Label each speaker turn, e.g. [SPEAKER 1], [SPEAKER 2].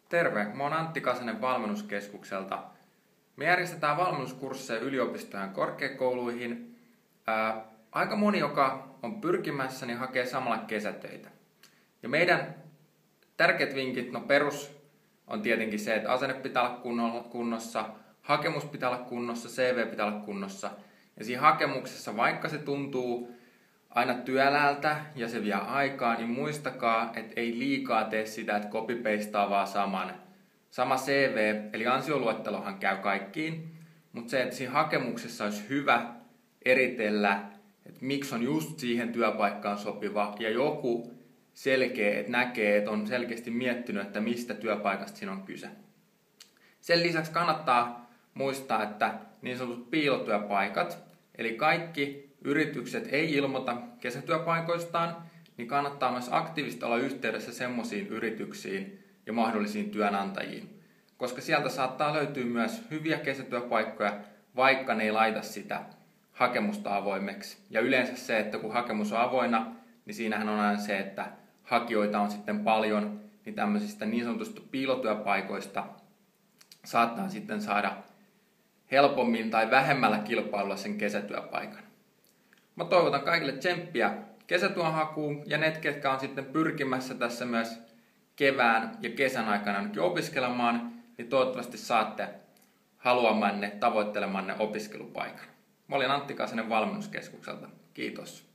[SPEAKER 1] Terve, mä oon Antti Kasanen Valmennuskeskukselta. Me järjestetään valmennuskursseja yliopistojen korkeakouluihin. Aika moni, joka on pyrkimässä, niin hakee samalla kesätöitä. Ja meidän tärkeät vinkit, perus on tietenkin se, että asenne pitää olla kunnossa, hakemus pitää olla kunnossa, CV pitää olla kunnossa. Ja siinä hakemuksessa, vaikka se tuntuu aina työläältä ja se vie aikaa, niin muistakaa, että ei liikaa tee sitä, että copy-pastaa vaan sama CV, eli ansioluettelohan käy kaikkiin, mutta se, että siinä hakemuksessa olisi hyvä eritellä, että miksi on just siihen työpaikkaan sopiva ja joku selkeä, että näkee, että on selkeästi miettinyt, että mistä työpaikasta siinä on kyse. Sen lisäksi kannattaa muistaa, että niin sanotut piilotyöpaikat, eli kaikki yritykset ei ilmoita kesätyöpaikoistaan, niin kannattaa myös aktiivisesti olla yhteydessä semmoisiin yrityksiin ja mahdollisiin työnantajiin, koska sieltä saattaa löytyä myös hyviä kesätyöpaikkoja, vaikka ne ei laita sitä hakemusta avoimeksi. Ja yleensä se, että kun hakemus on avoinna, niin siinähän on aina se, että hakijoita on sitten paljon, niin tämmöisistä niin sanotusta piilotyöpaikoista saattaa sitten saada helpommin tai vähemmällä kilpailulla sen kesätyöpaikan. Mä toivotan kaikille tsemppiä kesätyönhakuun ja ne, ketkä on sitten pyrkimässä tässä myös kevään ja kesän aikana ainakin opiskelemaan, niin toivottavasti saatte haluamanne, tavoittelemanne opiskelupaikan. Mä olin Antti Kasanen Valmennuskeskukselta. Kiitos.